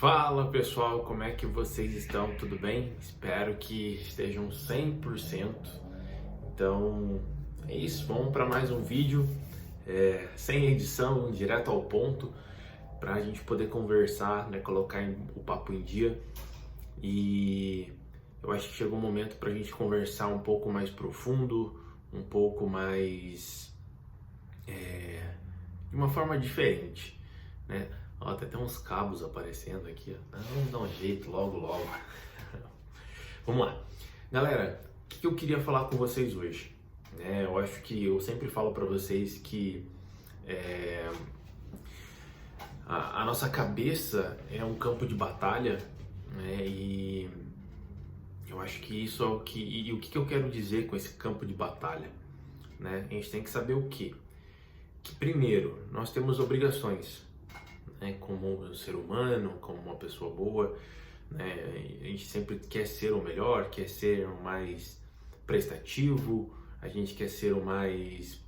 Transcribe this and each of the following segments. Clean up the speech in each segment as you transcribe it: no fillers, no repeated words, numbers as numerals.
Fala pessoal, como é que vocês estão? Tudo bem? Espero que estejam 100%. Então é isso, vamos para mais um vídeo sem edição, direto ao ponto, para a gente poder conversar, né, colocar o papo em dia. E eu acho que chegou o momento para a gente conversar um pouco mais profundo, um pouco mais de uma forma diferente, né? Ó, tem até uns cabos aparecendo aqui, ó. Vamos dar um jeito logo. Vamos lá. Galera, o que eu queria falar com vocês hoje? Eu acho que eu sempre falo para vocês que a nossa cabeça é um campo de batalha, né? E eu acho que isso é o que... E o que eu quero dizer com esse campo de batalha, né? A gente tem que saber o quê? Que primeiro, nós temos obrigações, né, como um ser humano, como uma pessoa boa, né? A gente sempre quer ser o melhor, quer ser o mais prestativo, a gente quer ser o mais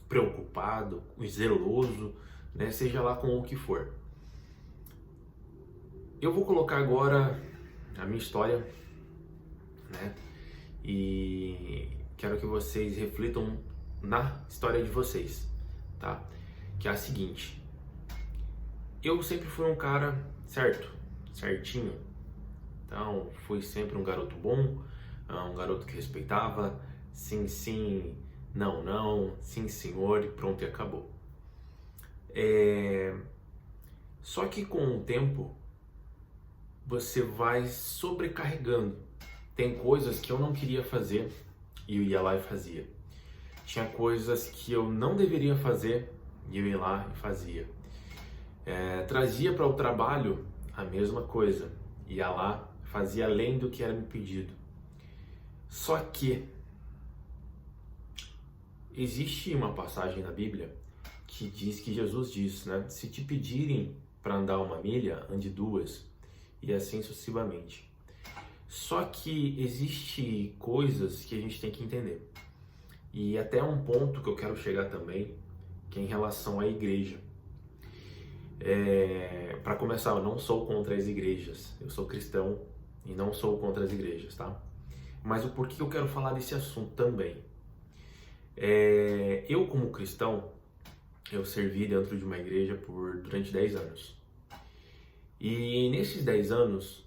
preocupado, o zeloso, né? Seja lá com o que for. Eu vou colocar agora a minha história, né? E quero que vocês reflitam na história de vocês, tá? Que é a seguinte: eu sempre fui um cara certinho. Então, fui sempre um garoto bom, um garoto que respeitava, sim, não, sim, senhor, e pronto, e acabou. Só que com o tempo, você vai sobrecarregando. Tem coisas que eu não queria fazer e eu ia lá e fazia. Tinha coisas que eu não deveria fazer e eu ia lá e fazia. Trazia para o trabalho a mesma coisa, ia lá, fazia além do que era me pedido. Só que existe uma passagem na Bíblia que diz que Jesus diz, né? Se te pedirem para andar uma milha, ande duas, e assim sucessivamente. Só que existe coisas que a gente tem que entender. E até um ponto que eu quero chegar também, que é em relação à igreja. Para começar, eu não sou contra as igrejas, eu sou cristão e não sou contra as igrejas, tá? Mas o porquê eu quero falar desse assunto também? Eu, como cristão, eu servi dentro de uma igreja durante 10 anos. E nesses 10 anos,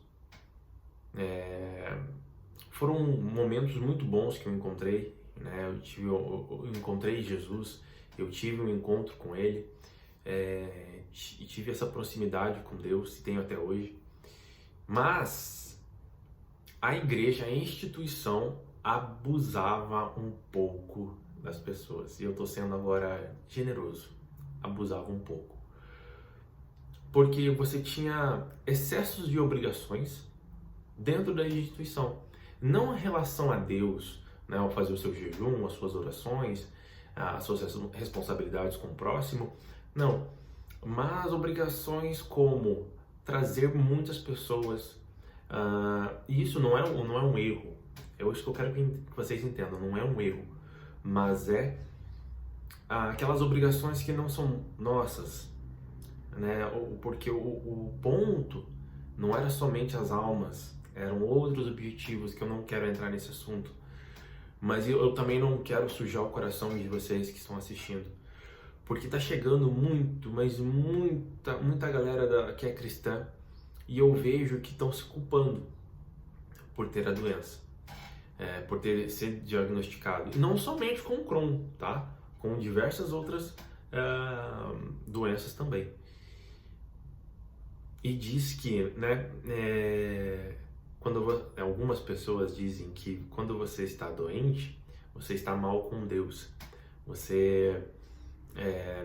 foram momentos muito bons que eu encontrei, né? Eu encontrei Jesus, eu tive um encontro com Ele, e tive essa proximidade com Deus, e tenho até hoje. Mas a igreja, a instituição, abusava um pouco das pessoas. E eu tô sendo agora generoso. Abusava um pouco. Porque você tinha excessos de obrigações dentro da instituição. Não em relação a Deus, né, ao fazer o seu jejum, as suas orações, as suas responsabilidades com o próximo. Não. Mas obrigações como trazer muitas pessoas. E isso não é um erro. É isso que eu quero que vocês entendam. Não é um erro. Mas aquelas obrigações que não são nossas, né? Porque o ponto não era somente as almas, eram outros objetivos que eu não quero entrar nesse assunto. Mas eu também não quero sujar o coração de vocês que estão assistindo, porque tá chegando muita galera que é cristã, e eu vejo que estão se culpando por ter a doença, por ter sido diagnosticado, e não somente com o Crohn, tá? Com diversas outras doenças também. E diz que, né, algumas pessoas dizem que quando você está doente, você está mal com Deus, você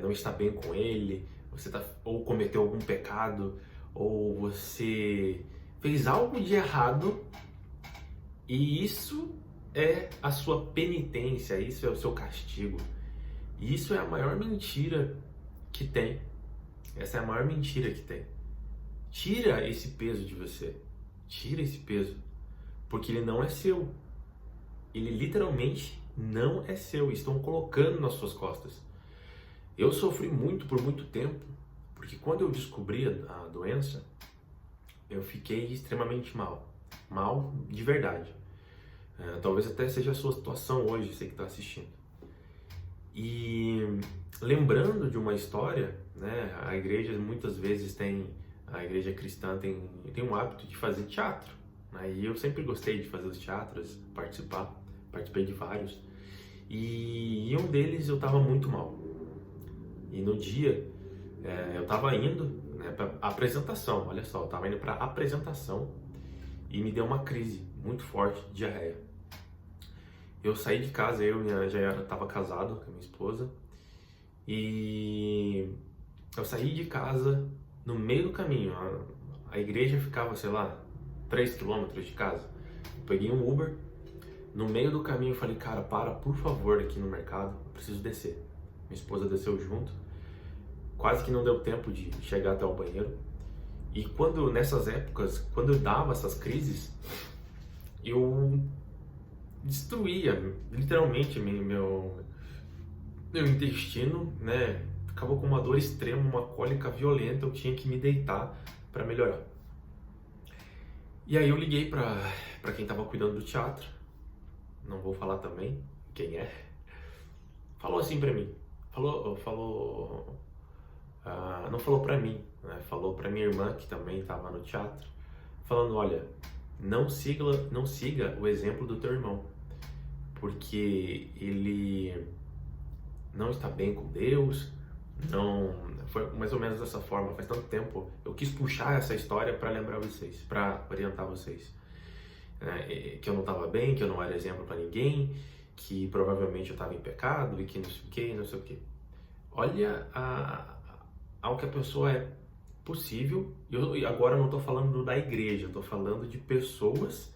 não está bem com Ele, você ou cometeu algum pecado, ou você fez algo de errado, e isso é a sua penitência, isso é o seu castigo. E isso é a maior mentira que tem. Essa é a maior mentira que tem. Tira esse peso de você. Tira esse peso. Porque ele não é seu. Ele literalmente não é seu. Estão colocando nas suas costas. Eu sofri muito por muito tempo. Porque quando eu descobri a doença, eu fiquei extremamente mal. Mal de verdade. Talvez até seja a sua situação hoje, você que está assistindo. E lembrando de uma história, né, a igreja muitas vezes a igreja cristã tem um hábito de fazer teatro, né, e eu sempre gostei de fazer os teatros, participei de vários, e em um deles eu estava muito mal. E no dia eu estava indo, né, para apresentação, olha só, eu estava indo para apresentação e me deu uma crise muito forte de diarreia. Eu saí de casa, já estava casado com a minha esposa, e eu saí de casa no meio do caminho. A igreja ficava, sei lá, 3 quilômetros de casa. Eu peguei um Uber, no meio do caminho eu falei, cara, para por favor aqui no mercado, eu preciso descer. Minha esposa desceu junto, quase que não deu tempo de chegar até o banheiro. E nessas épocas, quando eu dava essas crises, eu destruía literalmente meu intestino, né? Ficava com uma dor extrema, uma cólica violenta, eu tinha que me deitar para melhorar. E aí eu liguei para quem estava cuidando do teatro, não vou falar também quem é, falou assim para mim, não falou para mim, né? Falou para minha irmã que também estava no teatro, falando, olha, não siga o exemplo do teu irmão, porque ele não está bem com Deus. Não, foi mais ou menos dessa forma. Faz tanto tempo eu quis puxar essa história para lembrar vocês, para orientar vocês, que eu não estava bem, que eu não era exemplo para ninguém, que provavelmente eu estava em pecado e que não sei o que, não sei o que. Olha ao que a pessoa é possível. E agora eu não estou falando da igreja, estou falando de pessoas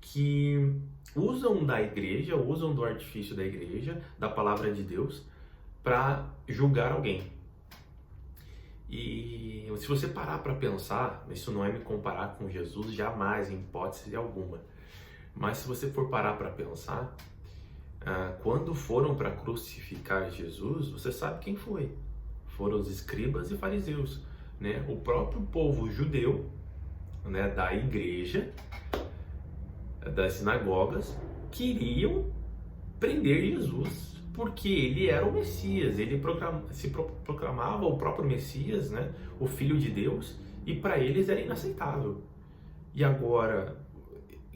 que usam da igreja, usam do artifício da igreja, da palavra de Deus, para julgar alguém. E se você parar para pensar, isso não é me comparar com Jesus, jamais, em hipótese alguma. Mas se você for parar para pensar, quando foram para crucificar Jesus, você sabe quem foi. Foram os escribas e fariseus, né? O próprio povo judeu, né, da igreja, das sinagogas, queriam prender Jesus porque ele era o Messias, ele se proclamava o próprio Messias, né, o Filho de Deus, e para eles era inaceitável. E agora,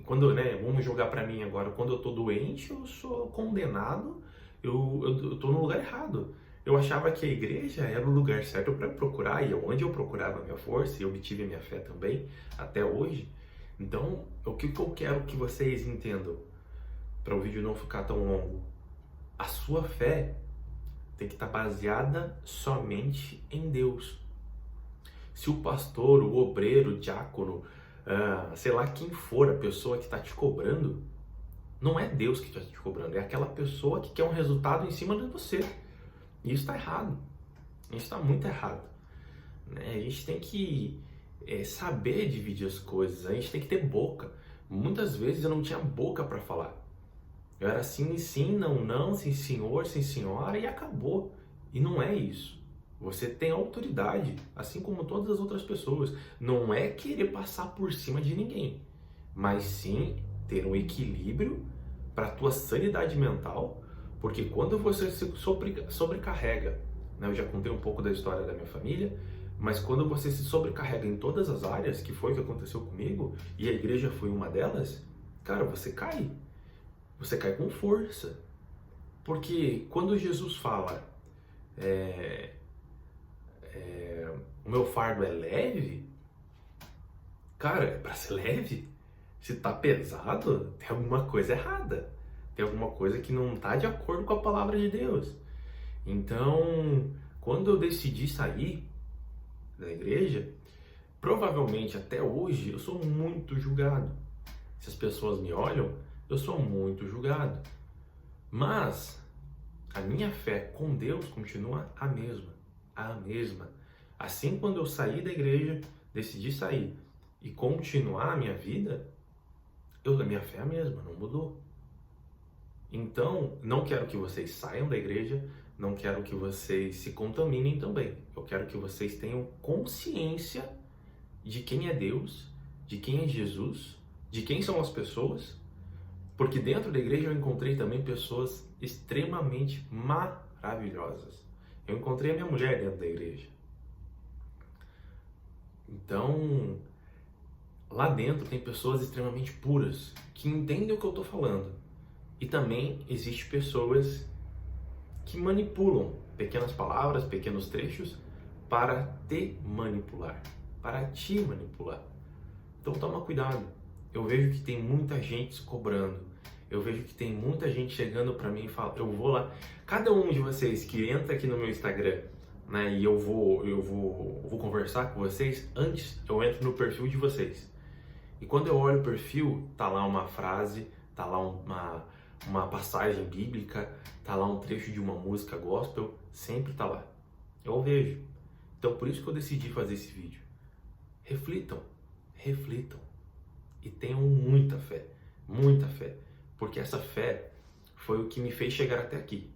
vamos jogar para mim agora, quando eu estou doente, eu sou condenado, eu estou no lugar errado. Eu achava que a igreja era o lugar certo para procurar, e onde eu procurava a minha força, e obtive a minha fé também, até hoje. Então, o que eu quero que vocês entendam, para o vídeo não ficar tão longo, a sua fé tem que estar baseada somente em Deus. Se o pastor, o obreiro, o diácono, sei lá quem for a pessoa que está te cobrando, não é Deus que está te cobrando, é aquela pessoa que quer um resultado em cima de você. E isso está errado, isso está muito errado, né? A gente tem que saber dividir as coisas, a gente tem que ter boca. Muitas vezes eu não tinha boca para falar. Eu era sim, sim, não, não, sim, senhor, sim, senhora, e acabou. E não é isso. Você tem autoridade, assim como todas as outras pessoas. Não é querer passar por cima de ninguém, mas sim ter um equilíbrio para a tua sanidade mental, porque quando você se sobrecarrega, né, eu já contei um pouco da história da minha família, mas quando você se sobrecarrega em todas as áreas, que foi o que aconteceu comigo, e a igreja foi uma delas, cara, você cai. Você cai com força. Porque quando Jesus fala, o meu fardo é leve, cara, é pra ser leve. Se tá pesado, tem alguma coisa errada. Tem alguma coisa que não tá de acordo com a palavra de Deus. Então, quando eu decidi sair da igreja, provavelmente até hoje eu sou muito julgado. Se as pessoas me olham, eu sou muito julgado. Mas a minha fé com Deus continua a mesma. A mesma. Assim, quando eu saí da igreja, decidi sair e continuar a minha vida, a minha fé é a mesma, não mudou. Então, não quero que vocês saiam da igreja, não quero que vocês se contaminem também. Eu quero que vocês tenham consciência de quem é Deus de quem é Jesus, de quem são as pessoas, porque dentro da igreja eu encontrei também pessoas extremamente maravilhosas. Eu encontrei a minha mulher dentro da igreja. Então, lá dentro tem pessoas extremamente puras, que entendem o que eu estou falando. E também existem pessoas que manipulam pequenas palavras, pequenos trechos, para te manipular, para te manipular. Então toma cuidado. Eu vejo que tem muita gente se cobrando. Eu vejo que tem muita gente chegando para mim e fala, eu vou lá. Cada um de vocês que entra aqui no meu Instagram, né, e eu vou conversar com vocês, antes eu entro no perfil de vocês. E quando eu olho o perfil, tá lá uma frase, tá lá uma passagem bíblica, tá lá um trecho de uma música gospel, sempre tá lá. Eu vejo. Então por isso que eu decidi fazer esse vídeo. Reflitam, reflitam e tenham muita fé, porque essa fé foi o que me fez chegar até aqui.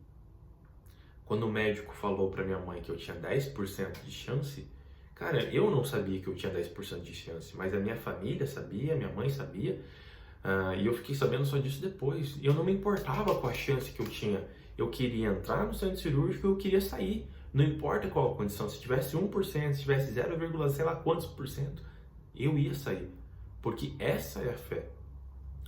Quando o médico falou para minha mãe que eu tinha 10% de chance, cara, eu não sabia que eu tinha 10% de chance, mas a minha família sabia, minha mãe sabia, e eu fiquei sabendo só disso depois. Eu não me importava com a chance que eu tinha. Eu queria entrar no centro cirúrgico e eu queria sair. Não importa qual a condição, se tivesse 1%, se tivesse 0, sei lá quantos por cento, eu ia sair. Porque essa é a fé.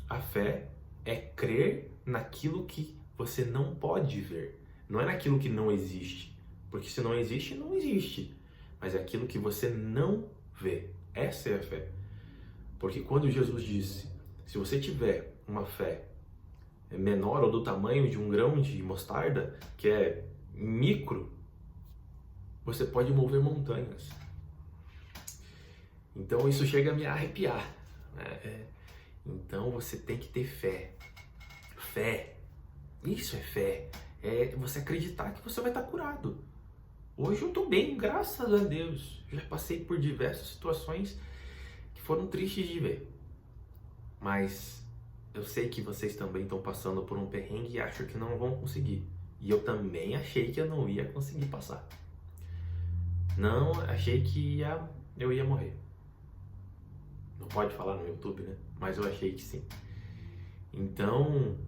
A fé é crer naquilo que você não pode ver. Não é naquilo que não existe. Porque se não existe, não existe. Mas é aquilo que você não vê. Essa é a fé. Porque quando Jesus disse, se você tiver uma fé menor ou do tamanho de um grão de mostarda, que é micro, você pode mover montanhas. Então isso chega a me arrepiar, né? Então você tem que ter fé. Fé. Isso é fé. É você acreditar que você vai estar curado. Hoje eu estou bem, graças a Deus. Já passei por diversas situações que foram tristes de ver. Mas eu sei que vocês também estão passando por um perrengue e acham que não vão conseguir. E eu também achei que eu não ia conseguir passar. Não, achei que eu ia morrer. Não pode falar no YouTube, né? Mas eu achei que sim. Então,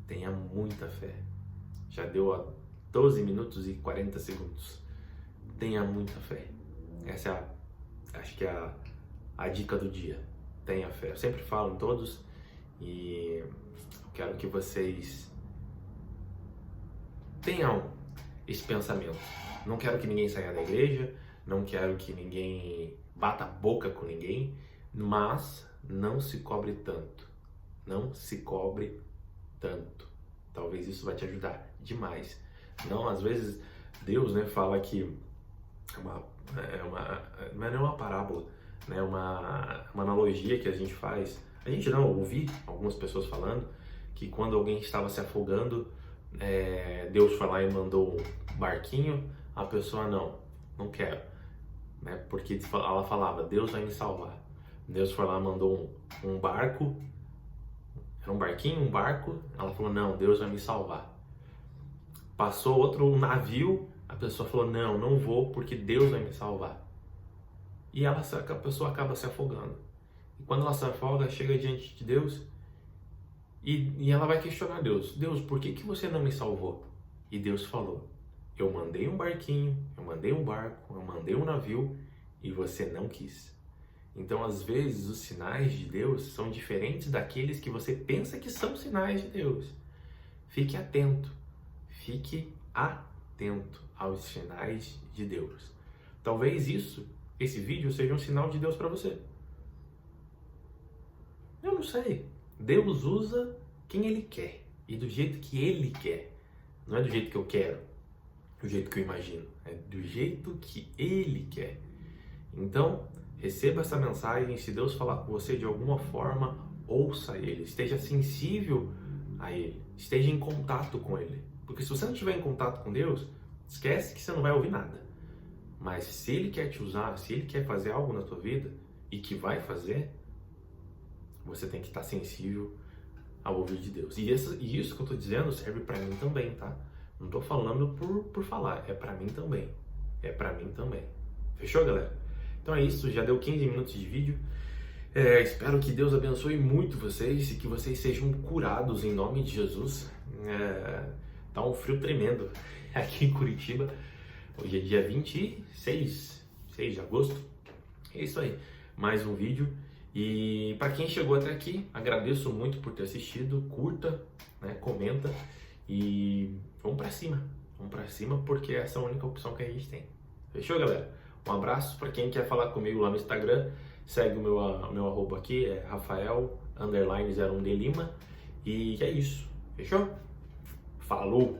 tenha muita fé. Já deu a 12 minutos e 40 segundos. Tenha muita fé. Essa é acho que é a dica do dia. Tenha fé. Eu sempre falo em todos e eu quero que vocês tenham esse pensamento. Não quero que ninguém saia da igreja, não quero que ninguém bata a boca com ninguém, mas não se cobre tanto. Não se cobre tanto. Talvez isso vai te ajudar demais. Não, às vezes Deus, né, fala que não é uma parábola, né, uma analogia que a gente faz. A gente não ouvi algumas pessoas falando que quando alguém estava se afogando, Deus foi lá e mandou um barquinho, a pessoa não quero, né, porque ela falava, Deus vai me salvar. Deus foi lá e mandou um barco, era um barquinho, um barco, ela falou, não, Deus vai me salvar. Passou outro navio, a pessoa falou, não vou porque Deus vai me salvar. E a pessoa acaba se afogando. E quando ela se afoga, chega diante de Deus e ela vai questionar Deus. Deus, por que você não me salvou? E Deus falou, eu mandei um barquinho, eu mandei um barco, eu mandei um navio e você não quis. Então, às vezes, os sinais de Deus são diferentes daqueles que você pensa que são sinais de Deus. Fique atento. Fique atento aos sinais de Deus. Talvez esse vídeo seja um sinal de Deus para você. Eu não sei. Deus usa quem Ele quer e do jeito que Ele quer. Não é do jeito que eu quero, do jeito que eu imagino. É do jeito que Ele quer. Então, receba essa mensagem. Se Deus falar com você de alguma forma, ouça Ele. Esteja sensível a Ele. Esteja em contato com Ele. Porque se você não estiver em contato com Deus, esquece que você não vai ouvir nada. Mas se Ele quer te usar, se Ele quer fazer algo na tua vida, e que vai fazer, você tem que estar sensível ao ouvir de Deus. E isso que eu estou dizendo serve para mim também, tá? Não estou falando por falar, é para mim também. É para mim também. Fechou, galera? Então é isso, já deu 15 minutos de vídeo. Espero que Deus abençoe muito vocês e que vocês sejam curados em nome de Jesus. Tá um frio tremendo aqui em Curitiba. Hoje é dia 26 de agosto. É isso aí, mais um vídeo. E para quem chegou até aqui, agradeço muito por ter assistido. Curta, né, comenta e vamos para cima porque essa é a única opção que a gente tem. Fechou, galera? Um abraço. Para quem quer falar comigo lá no Instagram, segue o meu arroba aqui, é Rafael_01 de Lima. E é isso, fechou? Falou!